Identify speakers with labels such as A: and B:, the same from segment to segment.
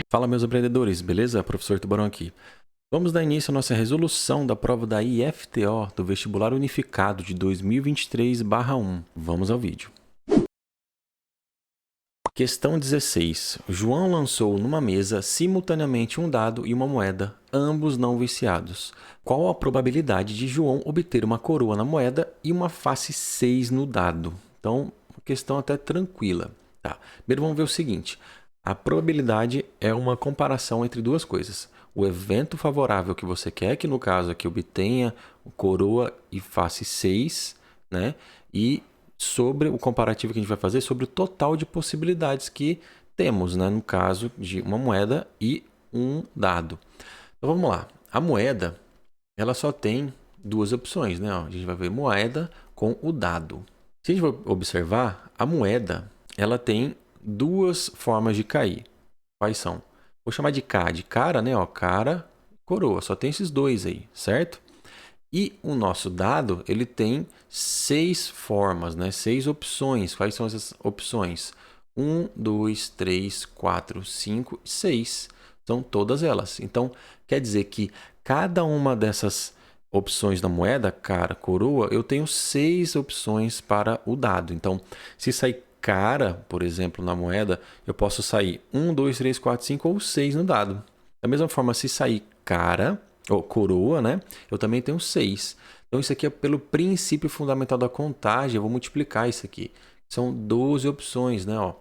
A: Fala, meus empreendedores, beleza? Professor Tubarão aqui. Vamos dar início à nossa resolução da prova da IFTO do Vestibular Unificado de 2023/1. Vamos ao vídeo. Questão 16. João lançou numa mesa simultaneamente um dado e uma moeda, ambos não viciados. Qual a probabilidade de João obter uma coroa na moeda e uma face 6 no dado? Então, questão até tranquila. Tá. Primeiro vamos ver o seguinte. A probabilidade é uma comparação entre duas coisas. O evento favorável que você quer, que no caso aqui obtenha coroa e face 6, né? E sobre o comparativo que a gente vai fazer sobre o total de possibilidades que temos, né? No caso de uma moeda e um dado. Então vamos lá. A moeda, ela só tem duas opções, né? A gente vai ver moeda com o dado. Se a gente for observar, a moeda, ela tem duas formas de cair. Quais são? Vou chamar de K, de cara, né? Ó, cara, coroa. Só tem esses dois aí, certo? E o nosso dado, ele tem 6 formas, né? 6 opções. Quais são essas opções? 1, 2, 3, 4, 5 e 6. São todas elas. Então, quer dizer que cada uma dessas opções da moeda, cara, coroa, eu tenho 6 opções para o dado. Então, se sair cara, por exemplo, na moeda, eu posso sair 1, 2, 3, 4, 5 ou 6 no dado. Da mesma forma, se sair cara, ou coroa, né? Eu também tenho 6. Então, isso aqui é pelo princípio fundamental da contagem. Eu vou multiplicar isso aqui. São 12 opções, né? Ó,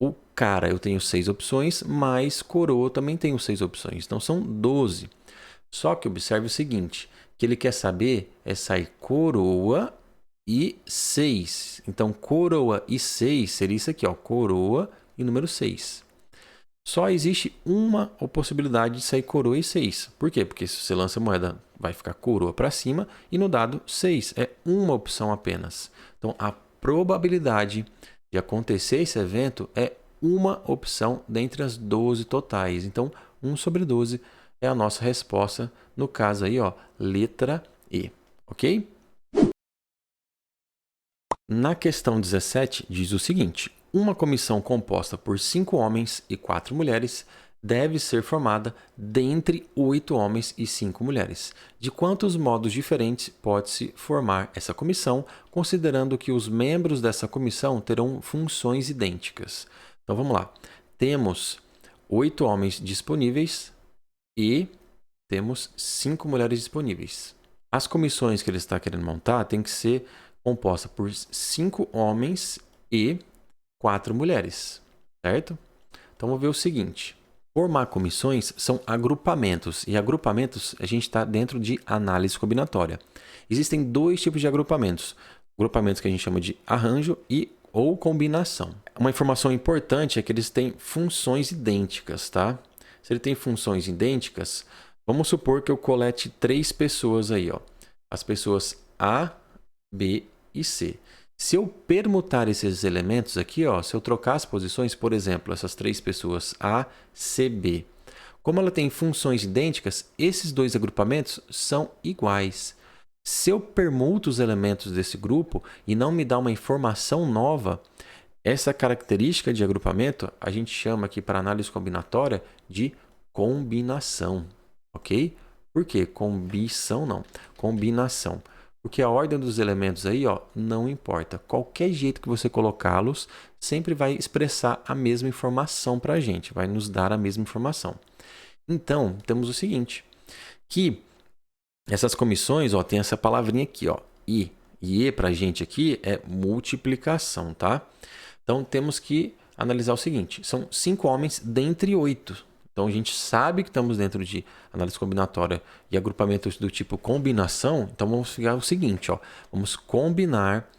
A: o cara eu tenho 6 opções, mais coroa eu também tenho 6 opções. Então, são 12. Só que observe o seguinte, que ele quer saber é sair coroa e 6. Então, coroa e 6 seria isso aqui, ó, coroa e número 6. Só existe uma possibilidade de sair coroa e 6. Por quê? Porque se você lança a moeda, vai ficar coroa para cima e no dado 6. É uma opção apenas. Então, a probabilidade de acontecer esse evento é uma opção dentre as 12 totais. Então, 1 sobre 12 é a nossa resposta. No caso aí, ó, letra E. Ok? Na questão 17, diz o seguinte. Uma comissão composta por 5 homens e 4 mulheres deve ser formada dentre 8 homens e 5 mulheres. De quantos modos diferentes pode-se formar essa comissão, considerando que os membros dessa comissão terão funções idênticas? Então vamos lá. Temos 8 homens disponíveis e temos 5 mulheres disponíveis. As comissões que ele está querendo montar têm que ser composta por 5 homens e 4 mulheres, certo? Então, vamos ver o seguinte. Formar comissões são agrupamentos, e agrupamentos a gente está dentro de análise combinatória. Existem dois tipos de agrupamentos. Agrupamentos que a gente chama de arranjo e ou combinação. Uma informação importante é que eles têm funções idênticas, tá? Se ele tem funções idênticas, vamos supor que eu colete 3 pessoas aí, ó. As pessoas A, B e C. Se eu permutar esses elementos aqui, ó, se eu trocar as posições, por exemplo, essas 3 pessoas A, C, B, como ela tem funções idênticas, esses dois agrupamentos são iguais. Se eu permuto os elementos desse grupo e não me dá uma informação nova, essa característica de agrupamento a gente chama aqui para análise combinatória de combinação, ok? Por quê? Combição não, combinação. Porque a ordem dos elementos aí, ó, não importa. Qualquer jeito que você colocá-los, sempre vai expressar a mesma informação para a gente, vai nos dar a mesma informação. Então, temos o seguinte, que essas comissões, ó, tem essa palavrinha aqui, ó, I. E para a gente aqui é multiplicação, tá? Então, temos que analisar o seguinte, são 5 homens dentre 8. Então, a gente sabe que estamos dentro de análise combinatória e agrupamentos do tipo combinação. Então, vamos pegar o seguinte, ó, vamos combinar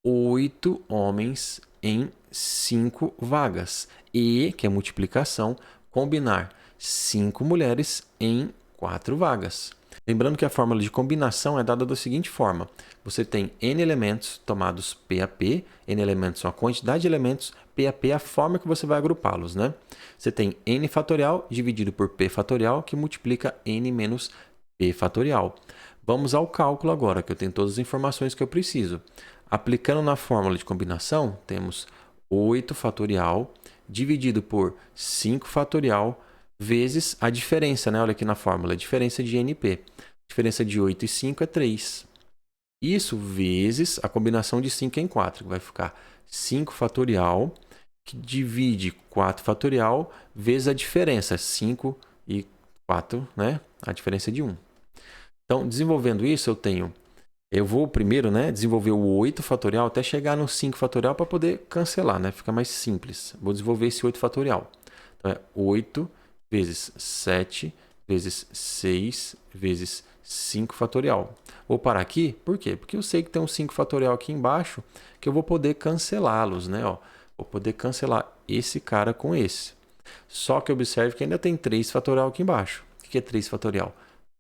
A: 8 homens em 5 vagas. E, que é multiplicação, combinar 5 mulheres em 4 vagas. Lembrando que a fórmula de combinação é dada da seguinte forma. Você tem n elementos tomados P a P, n elementos são a quantidade de elementos, P a P é a forma que você vai agrupá-los, né? Você tem n fatorial dividido por P fatorial, que multiplica n menos P fatorial. Vamos ao cálculo agora, que eu tenho todas as informações que eu preciso. Aplicando na fórmula de combinação, temos 8 fatorial dividido por 5 fatorial vezes a diferença, né? Olha aqui na fórmula, a diferença de NP. A diferença de 8 e 5 é 3. Isso vezes a combinação de 5 em 4, que vai ficar 5 fatorial, que divide 4 fatorial, vezes a diferença, 5 e 4, né? A diferença de 1. Então, desenvolvendo isso, eu vou primeiro, né, desenvolver o 8 fatorial até chegar no 5 fatorial para poder cancelar, né? Fica mais simples. Vou desenvolver esse 8 fatorial. Então, é 8 vezes 7 vezes 6 vezes 5 fatorial. Vou parar aqui, por quê? Porque eu sei que tem um 5 fatorial aqui embaixo que eu vou poder cancelá-los, né? Ó, vou poder cancelar esse cara com esse. Só que observe que ainda tem 3 fatorial aqui embaixo. O que é 3 fatorial?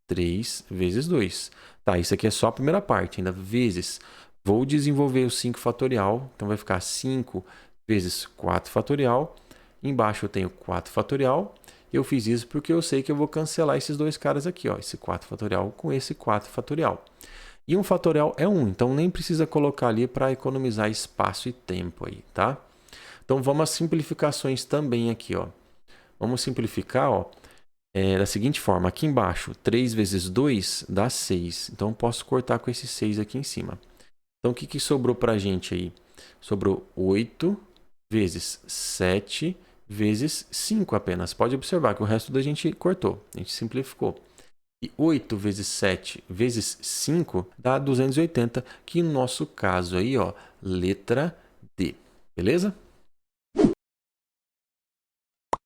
A: 3 vezes 2. Tá, isso aqui é só a primeira parte, ainda vezes. Vou desenvolver o 5 fatorial, então vai ficar 5 vezes 4 fatorial. Embaixo eu tenho 4 fatorial. Eu fiz isso porque eu sei que eu vou cancelar esses dois caras aqui, ó, esse 4 fatorial com esse 4 fatorial. E 1 fatorial é 1, então nem precisa colocar ali para economizar espaço e tempo aí, tá? Então vamos às simplificações também aqui, ó. Vamos simplificar, ó, da seguinte forma. Aqui embaixo, 3 vezes 2 dá 6. Então eu posso cortar com esse 6 aqui em cima. Então o que sobrou para a gente aí? Sobrou 8 vezes 7 vezes 5 apenas. Pode observar que o resto da gente cortou, a gente simplificou. E 8 vezes 7 vezes 5 dá 280, que no nosso caso aí, ó, letra D. Beleza?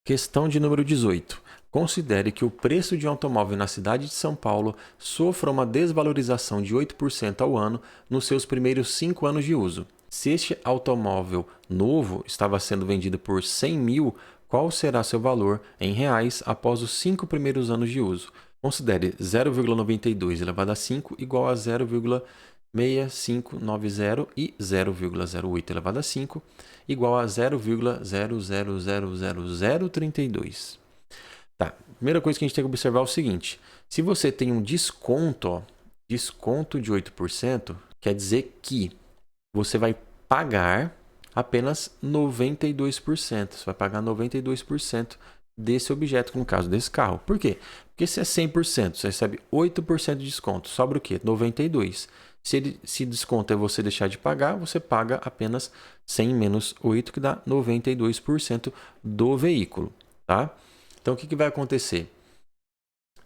A: Questão de número 18. Considere que o preço de um automóvel na cidade de São Paulo sofra uma desvalorização de 8% ao ano nos seus primeiros 5 anos de uso. Se este automóvel novo estava sendo vendido por 100 mil, qual será seu valor em reais após os 5 primeiros anos de uso? Considere 0,92 elevado a 5 igual a 0,6590 e 0,08 elevado a 5 igual a 0,000032. Tá, primeira coisa que a gente tem que observar é o seguinte. Se você tem um desconto, ó, desconto de 8%, quer dizer que você vai pagar apenas 92%. Você vai pagar 92% desse objeto, no caso desse carro. Por quê? Porque se é 100%, você recebe 8% de desconto. Sobra o quê? 92%. Se desconto é você deixar de pagar, você paga apenas 100 menos 8, que dá 92% do veículo. Tá? Então, o que vai acontecer?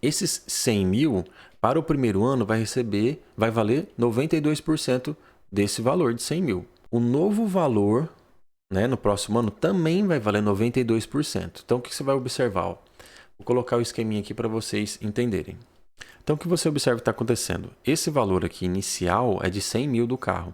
A: Esses 100 mil, para o primeiro ano, vai valer 92% desse valor de 100 mil. O novo valor, né, no próximo ano também vai valer 92%. Então, o que você vai observar? Ó? Vou colocar o esqueminha aqui para vocês entenderem. Então, o que você observa que está acontecendo? Esse valor aqui inicial é de 100 mil do carro.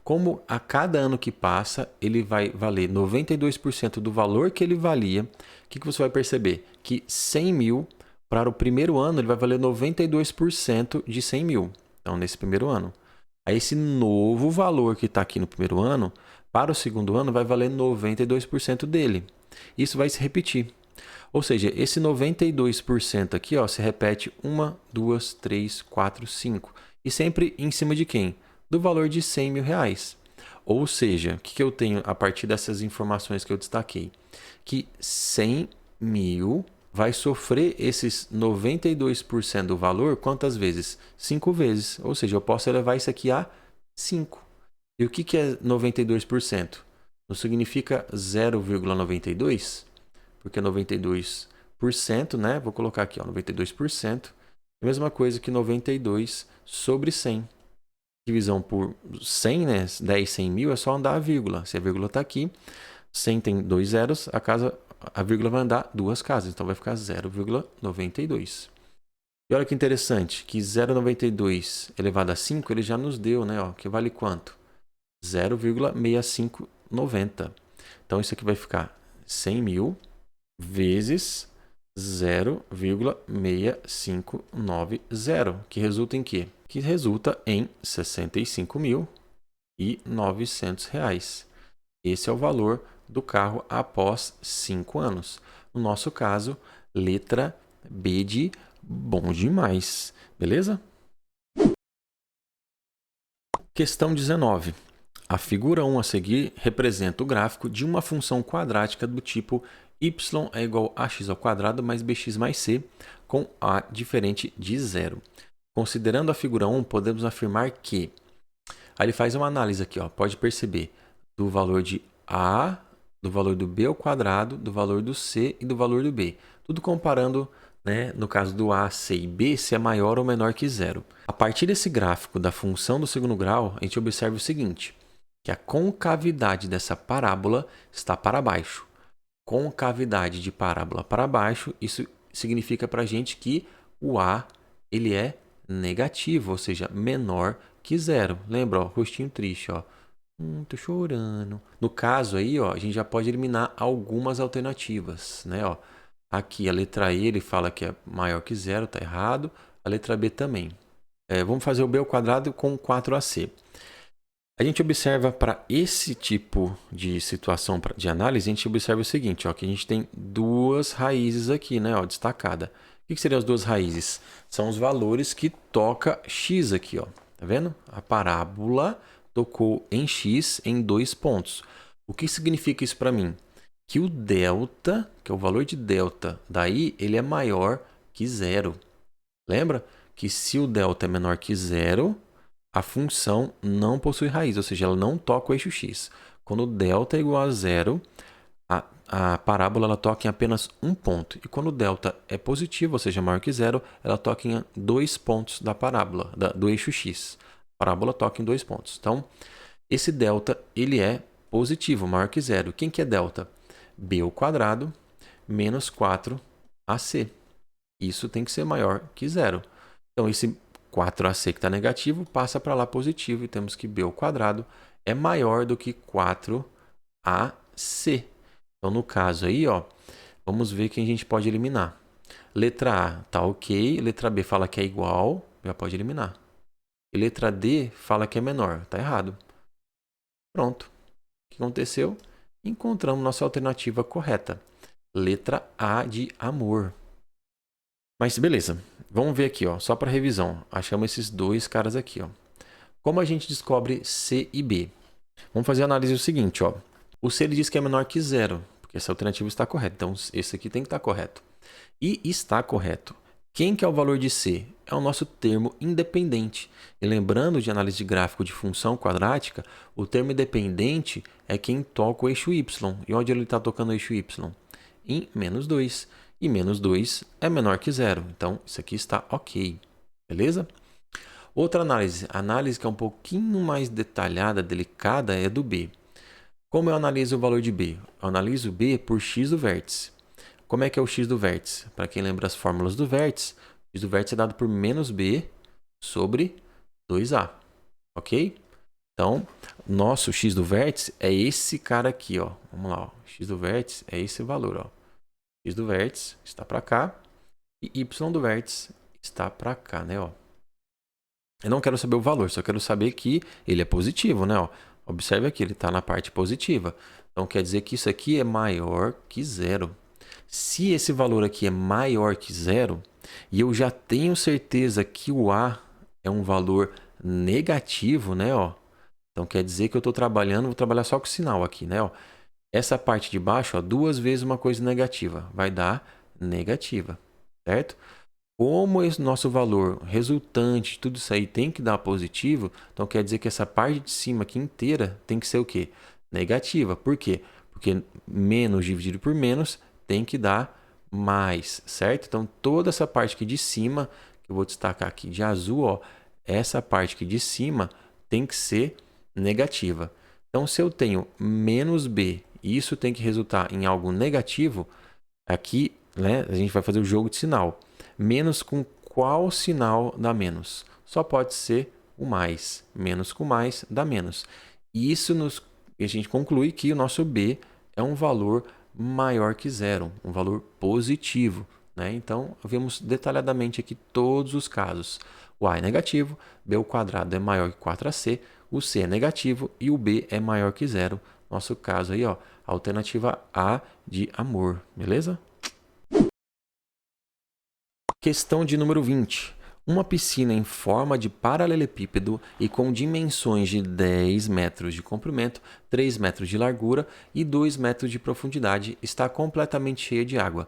A: Como a cada ano que passa, ele vai valer 92% do valor que ele valia, o que você vai perceber? Que 100 mil, para o primeiro ano, ele vai valer 92% de 100 mil. Então, nesse primeiro ano. Aí, esse novo valor que está aqui no primeiro ano, para o segundo ano, vai valer 92% dele. Isso vai se repetir. Ou seja, esse 92% aqui, ó, se repete 1, 2, 3, 4, 5. E sempre em cima de quem? Do valor de 100 mil reais. Ou seja, o que eu tenho a partir dessas informações que eu destaquei? Que 100 mil vai sofrer esses 92% do valor quantas vezes? 5 vezes. Ou seja, eu posso elevar isso aqui a 5. E o que é 92%? Não significa 0,92? Porque 92%, né? Vou colocar aqui, ó, 92%. A mesma coisa que 92 sobre 100. Divisão por 100, né? 10, 100 mil, é só andar a vírgula. Se a vírgula está aqui, 100 tem 2 zeros, a vírgula vai andar 2 casas. Então vai ficar 0,92. E olha que interessante, que 0,92 elevado a 5, ele já nos deu, né? Ó, que vale quanto? 0,6590. Então isso aqui vai ficar 100 mil vezes 0,6590, que resulta em quê? Que resulta em R$ 65.900. Esse é o valor do carro após 5 anos. No nosso caso, letra B de bom demais. Beleza? Questão 19. A figura 1 a seguir representa o gráfico de uma função quadrática do tipo y é igual a x ao quadrado mais bx mais c, com a diferente de zero. Considerando a figura 1, podemos afirmar que... Aí ele faz uma análise aqui, ó, pode perceber, do valor de a, do valor do b ao quadrado, do valor do c e do valor do b. Tudo comparando, né, no caso do a, c e b, se é maior ou menor que zero. A partir desse gráfico da função do segundo grau, a gente observa o seguinte, que a concavidade dessa parábola está para baixo. Concavidade de parábola para baixo, isso significa para a gente que o a ele é negativo, ou seja, menor que zero. Lembra, ó, rostinho triste, ó. Tô chorando. No caso aí, ó, a gente já pode eliminar algumas alternativas, né? Ó, aqui a letra E ele fala que é maior que zero, tá errado. A letra B também. Vamos fazer o b ao quadrado com 4ac. A gente observa para esse tipo de situação de análise, a gente observa o seguinte, ó, que a gente tem duas raízes aqui, né, ó, destacada. O que seriam as duas raízes? São os valores que toca x aqui, ó. Tá vendo? A parábola tocou em x em 2 pontos. O que significa isso para mim? Que o delta, que é o valor de delta daí, ele é maior que zero. Lembra que se o delta é menor que zero, a função não possui raiz, ou seja, ela não toca o eixo x. Quando o delta é igual a zero, a parábola ela toca em apenas um ponto. E quando o delta é positivo, ou seja, maior que zero, ela toca em 2 pontos da parábola, do eixo x. A parábola toca em 2 pontos. Então, esse delta ele é positivo, maior que zero. Quem que é delta? B ao quadrado menos 4ac. Isso tem que ser maior que zero. Então, esse 4ac que está negativo passa para lá positivo e temos que b ao quadrado é maior do que 4ac. Então, no caso aí, ó, vamos ver quem a gente pode eliminar. Letra A tá ok, letra B fala que é igual, já pode eliminar. E letra D fala que é menor, tá errado. Pronto. O que aconteceu? Encontramos nossa alternativa correta. Letra A de amor. Mas beleza, vamos ver aqui, ó, só para revisão. Achamos esses dois caras aqui, ó. Como a gente descobre C e B? Vamos fazer a análise do seguinte, ó. O C ele diz que é menor que zero, porque essa alternativa está correta. Então, esse aqui tem que estar correto. E está correto. Quem que é o valor de C? É o nosso termo independente. E lembrando de análise de gráfico de função quadrática, o termo independente é quem toca o eixo Y. E onde ele está tocando o eixo Y? Em menos 2. E menos 2 é menor que zero. Então, isso aqui está ok. Beleza? Outra análise. A análise que é um pouquinho mais detalhada, delicada, é do B. Como eu analiso o valor de B? Eu analiso B por x do vértice. Como é que é o x do vértice? Para quem lembra as fórmulas do vértice, x do vértice é dado por menos b sobre 2a. Ok? Então, nosso x do vértice é esse cara aqui, ó. Vamos lá, ó. X do vértice é esse valor, ó. X do vértice está para cá e y do vértice está para cá, né, ó. Eu não quero saber o valor, só quero saber que ele é positivo, né, ó. Observe aqui, ele está na parte positiva. Então, quer dizer que isso aqui é maior que zero. Se esse valor aqui é maior que zero, e eu já tenho certeza que o A é um valor negativo, né, ó. Então, quer dizer que eu estou trabalhando, vou trabalhar só com o sinal aqui, né, ó. Essa parte de baixo, ó, duas vezes uma coisa negativa, vai dar negativa, certo? Como esse nosso valor resultante, tudo isso aí tem que dar positivo, então quer dizer que essa parte de cima aqui inteira tem que ser o quê? Negativa. Por quê? Porque menos dividido por menos tem que dar mais, certo? Então toda essa parte aqui de cima, que eu vou destacar aqui de azul, ó, essa parte aqui de cima tem que ser negativa. Então se eu tenho menos b e isso tem que resultar em algo negativo, aqui, né, a gente vai fazer o jogo de sinal. Menos com qual sinal dá menos? Só pode ser o mais. Menos com mais dá menos. E isso a gente conclui que o nosso B é um valor maior que zero, um valor positivo, né? Então, vemos detalhadamente aqui todos os casos. O A é negativo, B ao quadrado é maior que 4ac, o C é negativo e o B é maior que zero. Nosso caso aí, ó, alternativa A de amor, beleza? Questão de número 20. Uma piscina em forma de paralelepípedo e com dimensões de 10 metros de comprimento, 3 metros de largura e 2 metros de profundidade está completamente cheia de água.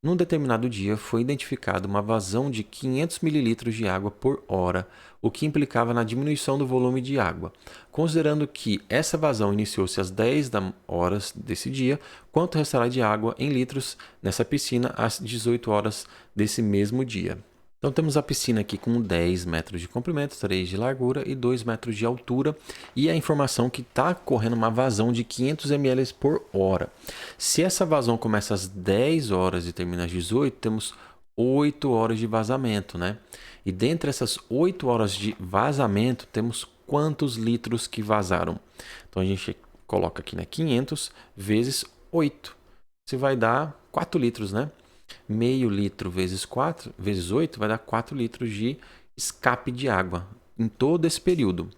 A: Num determinado dia, foi identificada uma vazão de 500 mililitros de água por hora, o que implicava na diminuição do volume de água. Considerando que essa vazão iniciou-se às 10 horas desse dia, quanto restará de água em litros nessa piscina às 18 horas desse mesmo dia? Então temos a piscina aqui com 10 metros de comprimento, 3 de largura e 2 metros de altura. E a informação que está correndo uma vazão de 500 ml por hora. Se essa vazão começa às 10 horas e termina às 18, temos 8 horas de vazamento, né? E dentre essas 8 horas de vazamento, temos quantos litros que vazaram? Então a gente coloca aqui, né, 500 vezes 8. Isso vai dar 4 litros, né? Meio litro vezes 4, vezes 8, vai dar 4 litros de escape de água em todo esse período.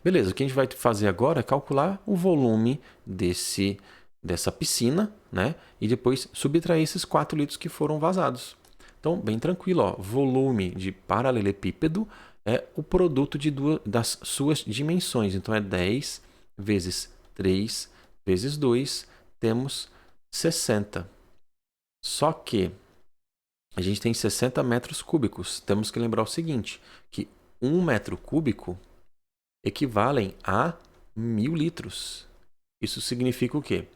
A: Beleza, o que a gente vai fazer agora é calcular o volume dessa piscina, né? E depois subtrair esses 4 litros que foram vazados. Então, bem tranquilo, ó. Volume de paralelepípedo é o produto das suas dimensões. Então, é 10 vezes 3 vezes 2, temos 60. Só que a gente tem 60 metros cúbicos. Temos que lembrar o seguinte, que 1 metro cúbico equivale a 1000 litros. Isso significa o quê?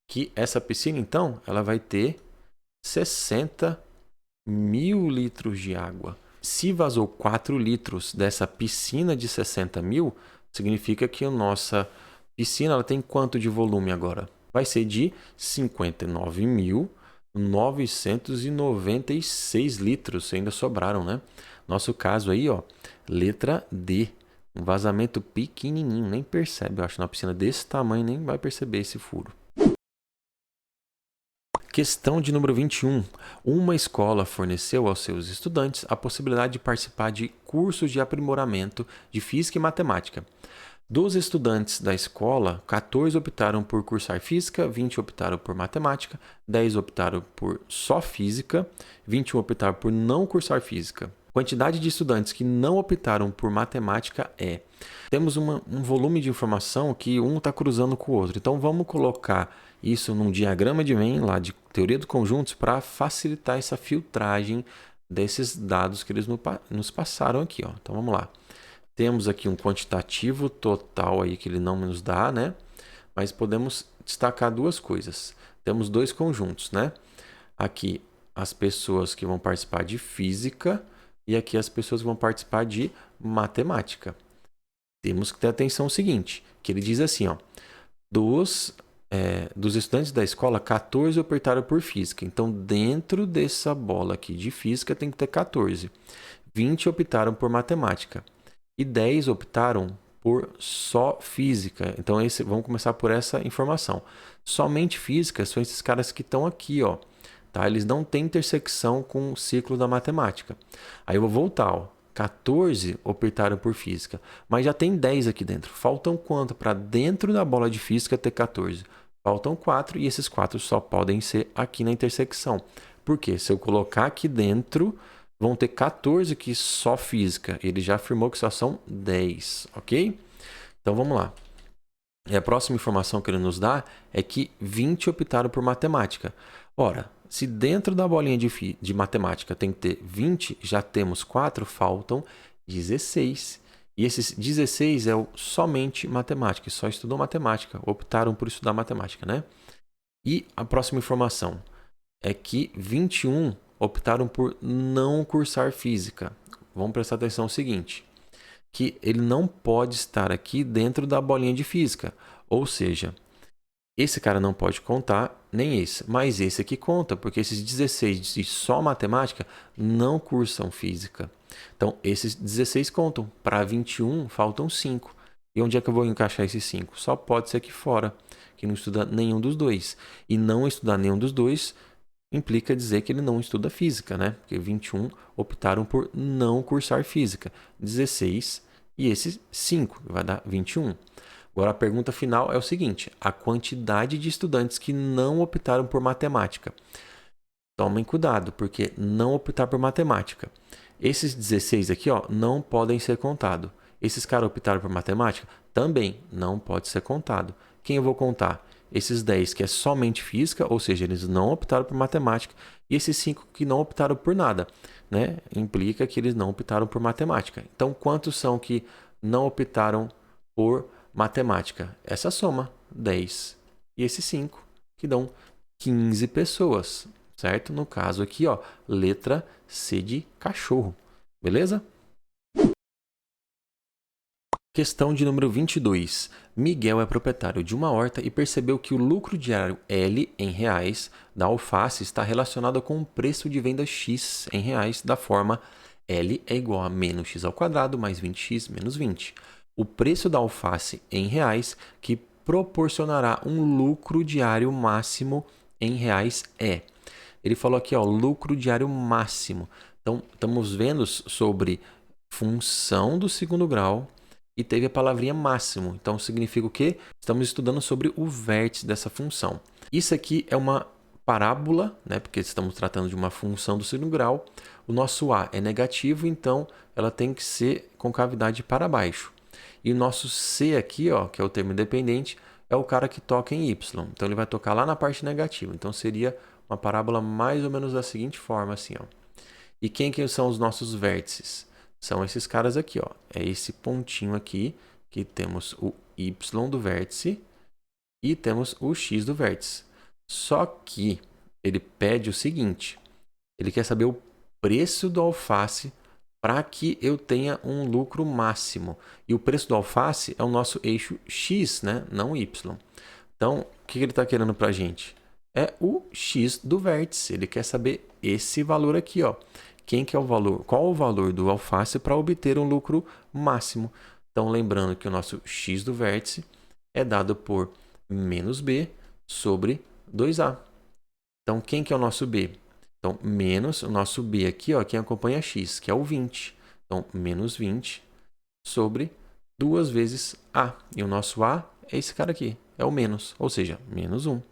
A: Que essa piscina, então, ela vai ter 60 mil litros de água. Se vazou 4 litros dessa piscina de 60 mil, significa que a nossa piscina ela tem quanto de volume agora? Vai ser de 59.996 litros, ainda sobraram, né? Nosso caso aí, ó, letra D. Um vazamento pequenininho, nem percebe. Eu acho que na piscina desse tamanho nem vai perceber esse furo. Questão de número 21. Uma escola forneceu aos seus estudantes a possibilidade de participar de cursos de aprimoramento de física e matemática. Dos estudantes da escola, 14 optaram por cursar física, 20 optaram por matemática, 10 optaram por só física, 21 optaram por não cursar física. A quantidade de estudantes que não optaram por matemática é... Temos um volume de informação que um está cruzando com o outro. Então, vamos colocar isso num diagrama de Venn, lá de teoria de conjuntos, para facilitar essa filtragem desses dados que eles nos passaram aqui, ó. Então, vamos lá. Temos aqui um quantitativo total aí que ele não nos dá, né? Mas podemos destacar duas coisas. Temos dois conjuntos, né? Aqui as pessoas que vão participar de física e aqui as pessoas que vão participar de matemática. Temos que ter atenção ao seguinte, que ele diz assim, ó, dos estudantes da escola, 14 optaram por física. Então, dentro dessa bola aqui de física tem que ter 14. 20 optaram por matemática. E 10 optaram por só física. Então, vamos começar por essa informação. Somente física são esses caras que estão aqui, ó. Tá? Eles não têm intersecção com o ciclo da matemática. Aí eu vou voltar, ó. 14 optaram por física, mas já tem 10 aqui dentro. Faltam quanto para dentro da bola de física ter 14? Faltam 4 e esses 4 só podem ser aqui na intersecção. Por quê? Se eu colocar aqui dentro... vão ter 14 aqui só física. Ele já afirmou que só são 10, ok? Então vamos lá. E a próxima informação que ele nos dá é que 20 optaram por matemática. Ora, se dentro da bolinha de matemática tem que ter 20, já temos 4, faltam 16. E esses 16 é somente matemática, só estudou matemática, optaram por estudar matemática, né? E a próxima informação é que 21 optaram por não cursar física. Vamos prestar atenção no seguinte, que ele não pode estar aqui dentro da bolinha de física. Ou seja, esse cara não pode contar, nem esse. Mas esse aqui conta, porque esses 16 de só matemática não cursam física. Então, esses 16 contam. Para 21, faltam 5. E onde é que eu vou encaixar esses 5? Só pode ser aqui fora, que não estuda nenhum dos dois. E não estudar nenhum dos dois implica dizer que ele não estuda física, né? Porque 21 optaram por não cursar física. 16 e esses 5, vai dar 21. Agora a pergunta final é o seguinte, a quantidade de estudantes que não optaram por matemática. Tomem cuidado, porque não optar por matemática Esses 16 aqui, ó, não podem ser contados. Esses caras optaram por matemática? Também não pode ser contado. Quem eu vou contar? Esses 10 que é somente física, ou seja, eles não optaram por matemática. E esses 5 que não optaram por nada, né? Implica que eles não optaram por matemática. Então, quantos são que não optaram por matemática? Essa soma, 10. E esses 5, que dão 15 pessoas, certo? No caso aqui, ó, letra C de cachorro, beleza? Questão de número 22. Miguel é proprietário de uma horta e percebeu que o lucro diário L em reais da alface está relacionado com o preço de venda X em reais da forma L é igual a menos x ao quadrado mais 20x menos 20. O preço da alface em reais que proporcionará um lucro diário máximo em reais é. Ele falou aqui, ó, lucro diário máximo. Então, estamos vendo sobre função do segundo grau e teve a palavrinha máximo. Então, significa o quê? Estamos estudando sobre o vértice dessa função. Isso aqui é uma parábola, né? Porque estamos tratando de uma função do segundo grau. O nosso A é negativo, então ela tem que ser com cavidade para baixo. E o nosso C aqui, ó, que é o termo independente, é o cara que toca em Y. Então, ele vai tocar lá na parte negativa. Então, seria uma parábola mais ou menos da seguinte forma, assim, ó. E quem que são os nossos vértices? São esses caras aqui, ó. É esse pontinho aqui, que temos o Y do vértice e temos o X do vértice. Só que ele pede o seguinte, ele quer saber o preço do alface para que eu tenha um lucro máximo. E o preço do alface é o nosso eixo X, né? Não Y. Então, o que ele está querendo para a gente? É o X do vértice. Ele quer saber esse valor aqui, ó. Quem que é o valor? Qual o valor do alface para obter um lucro máximo? Então, lembrando que o nosso X do vértice é dado por menos B sobre 2A. Então, quem que é o nosso B? Então, menos o nosso B aqui, ó, quem acompanha X, que é o 20. Então, menos 20 sobre 2 vezes A. E o nosso A é esse cara aqui, é o menos, ou seja, menos 1.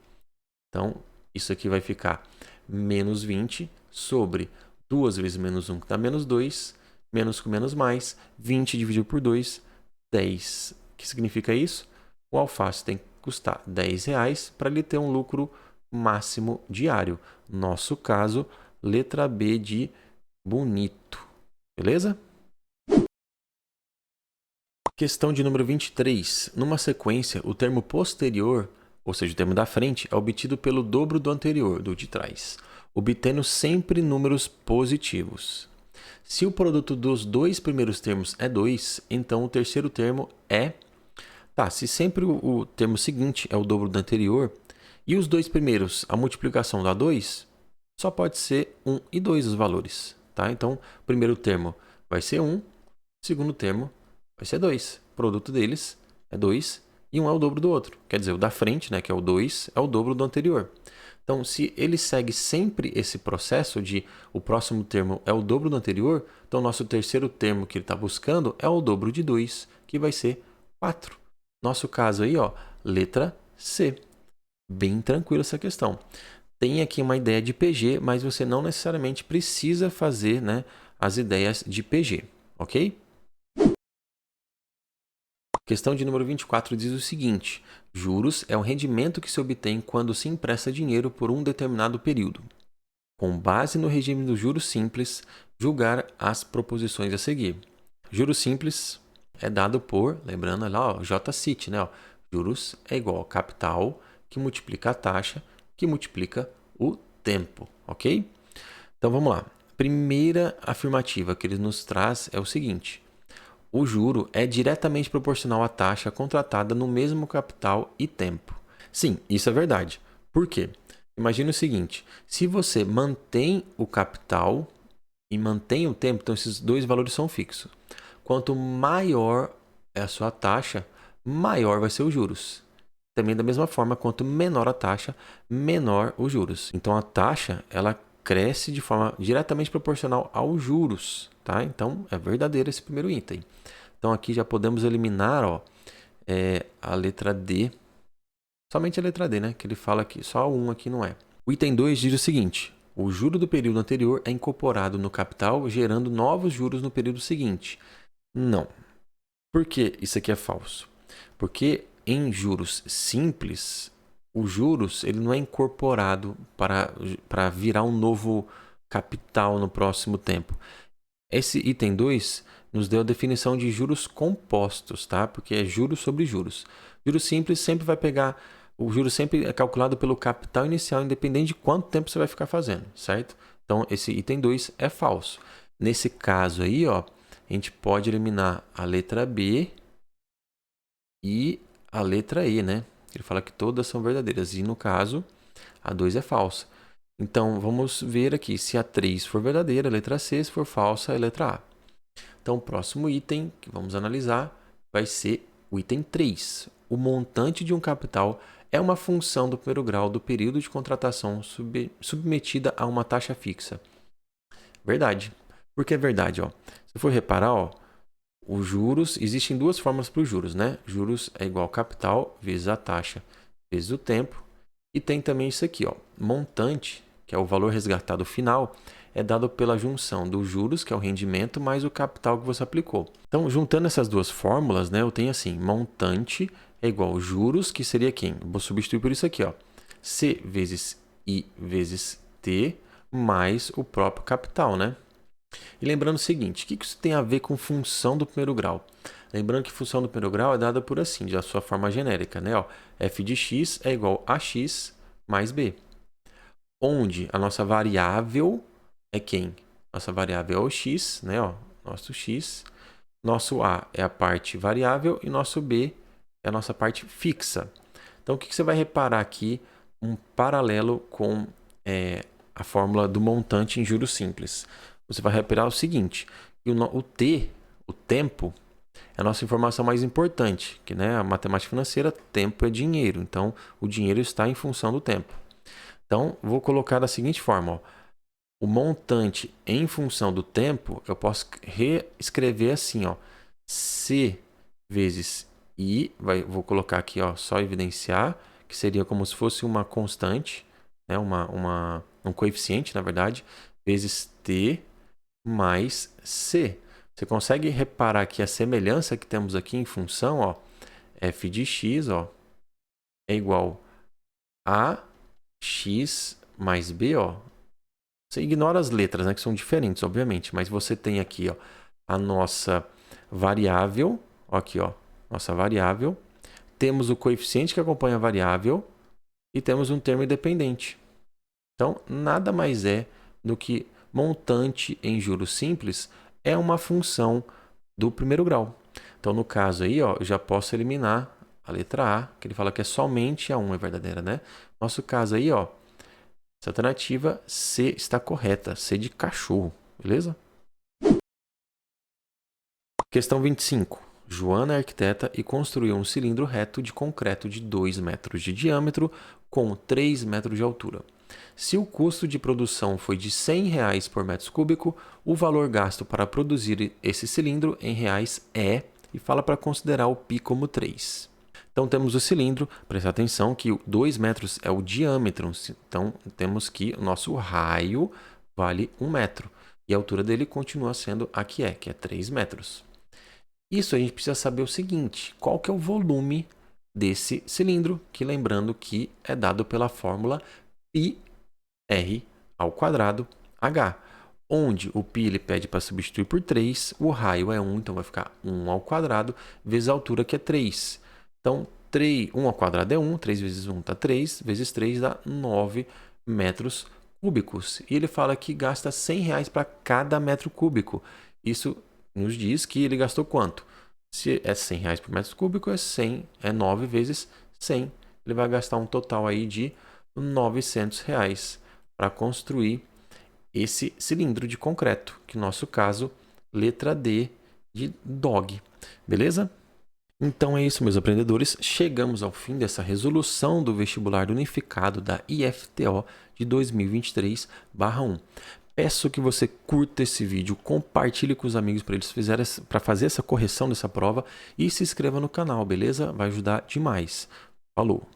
A: Então, isso aqui vai ficar menos 20 sobre 2 vezes menos 1, que dá menos 2, menos com menos mais, 20 dividido por 2, 10. O que significa isso? O alface tem que custar R$10 para ele ter um lucro máximo diário. Nosso caso, letra B de bonito. Beleza? Questão de número 23. Numa sequência, o termo posterior, ou seja, o termo da frente, é obtido pelo dobro do anterior, do de trás, obtendo sempre números positivos. Se o produto dos dois primeiros termos é 2, então o terceiro termo é... Tá, se sempre o termo seguinte é o dobro do anterior, e os dois primeiros, a multiplicação dá 2, só pode ser 1 e 2 os valores. Tá? Então, o primeiro termo vai ser 1, o segundo termo vai ser 2. O produto deles é 2 e um é o dobro do outro. Quer dizer, o da frente, né, que é o 2, é o dobro do anterior. Então, se ele segue sempre esse processo de o próximo termo é o dobro do anterior, então o nosso terceiro termo que ele está buscando é o dobro de 2, que vai ser 4. Nosso caso aí, ó, letra C. Bem tranquilo essa questão. Tem aqui uma ideia de PG, mas você não necessariamente precisa fazer, né, as ideias de PG, ok? Questão de número 24 diz o seguinte: juros é o rendimento que se obtém quando se empresta dinheiro por um determinado período. Com base no regime do juros simples, julgar as proposições a seguir. Juros simples é dado por, lembrando lá, ó, J-Cit, né? Ó, juros é igual ao capital que multiplica a taxa que multiplica o tempo, ok? Então vamos lá. Primeira afirmativa que ele nos traz é o seguinte: o juro é diretamente proporcional à taxa contratada no mesmo capital e tempo. Sim, isso é verdade. Por quê? Imagine o seguinte: se você mantém o capital e mantém o tempo, então esses dois valores são fixos. Quanto maior é a sua taxa, maior vai ser os juros. Também da mesma forma, quanto menor a taxa, menor os juros. Então a taxa, ela cresce de forma diretamente proporcional aos juros, tá? Então é verdadeiro esse primeiro item. Então aqui já podemos eliminar, ó, a letra D. Somente a letra D, né? Que ele fala aqui, só um aqui não é. O item 2 diz o seguinte: o juro do período anterior é incorporado no capital, gerando novos juros no período seguinte. Não. Por que isso aqui é falso? Porque em juros simples, os juros ele não é incorporado para virar um novo capital no próximo tempo. Esse item 2 nos deu a definição de juros compostos, tá? Porque é juros sobre juros. Juros simples sempre vai pegar, o juro sempre é calculado pelo capital inicial, independente de quanto tempo você vai ficar fazendo, certo? Então, esse item 2 é falso. Nesse caso aí, ó, a gente pode eliminar a letra B e a letra E, né? Ele fala que todas são verdadeiras e, no caso, a 2 é falsa. Então, vamos ver aqui se a 3 for verdadeira, a letra C, se for falsa, a letra A. Então, o próximo item que vamos analisar vai ser o item 3. O montante de um capital é uma função do primeiro grau do período de contratação submetida a uma taxa fixa. Verdade. Por que é verdade? Ó? Se for reparar, ó, os juros, existem duas formas para os juros, né? Juros é igual capital vezes a taxa vezes o tempo. E tem também isso aqui, ó, montante, que é o valor resgatado final, é dado pela junção dos juros, que é o rendimento, mais o capital que você aplicou. Então, juntando essas duas fórmulas, né, eu tenho assim, montante é igual juros, que seria quem? Vou substituir por isso aqui, ó, C vezes I vezes T, mais o próprio capital, né? E lembrando o seguinte, o que isso tem a ver com função do primeiro grau? Lembrando que função do primeiro grau é dada por assim, de a sua forma genérica, né? Ó, f de x é igual a x mais b. Onde a nossa variável é quem? Nossa variável é o x, né? Ó, nosso x. Nosso a é a parte variável e nosso b é a nossa parte fixa. Então, o que você vai reparar aqui? Um paralelo com a fórmula do montante em juros simples. Você vai reparar o seguinte, o t, o tempo, é a nossa informação mais importante, que né, a matemática financeira, tempo é dinheiro, então o dinheiro está em função do tempo. Então, vou colocar da seguinte forma, ó, o montante em função do tempo, eu posso reescrever assim, ó, C vezes I, vou colocar aqui, ó, só evidenciar, que seria como se fosse uma constante, né, um coeficiente, na verdade, vezes T mais C. Você consegue reparar que a semelhança que temos aqui em função, ó, f de x, ó, é igual a x mais b, ó. Você ignora as letras, né, que são diferentes, obviamente, mas você tem aqui, ó, a nossa variável, ó, aqui, ó, nossa variável, temos o coeficiente que acompanha a variável e temos um termo independente. Então, nada mais é do que montante em juros simples é uma função do primeiro grau. Então, no caso aí, ó, eu já posso eliminar a letra A, que ele fala que é somente a 1 é verdadeira, né? Nosso caso aí, ó, essa alternativa C está correta, C de cachorro, beleza? Questão 25. Joana é arquiteta e construiu um cilindro reto de concreto de 2 metros de diâmetro com 3 metros de altura. Se o custo de produção foi de R$ 100 por metro cúbico, o valor gasto para produzir esse cilindro em reais é, e fala para considerar o π como 3. Então temos o cilindro, presta atenção que 2 metros é o diâmetro, então temos que o nosso raio vale 1 metro e a altura dele continua sendo a que é 3 metros. Isso a gente precisa saber o seguinte, qual que é o volume desse cilindro, que lembrando que é dado pela fórmula πr ao quadrado h, onde o π ele pede para substituir por 3, o raio é 1, então vai ficar 1 ao quadrado vezes a altura que é 3. Então, 1 ao quadrado é 1, 3 vezes 1 dá 3, vezes 3 dá 9 metros cúbicos. E ele fala que gasta R$ 100 para cada metro cúbico. Isso nos diz que ele gastou quanto? Se é R$ 100 por metro cúbico, é 9 vezes 100. Ele vai gastar um total aí de R$ 900 para construir esse cilindro de concreto, que no nosso caso, letra D de dog. Beleza? Então é isso, meus aprendedores. Chegamos ao fim dessa resolução do vestibular unificado da IFTO de 2023/1. Peço que você curta esse vídeo, compartilhe com os amigos para fazer essa correção dessa prova e se inscreva no canal, beleza? Vai ajudar demais. Falou!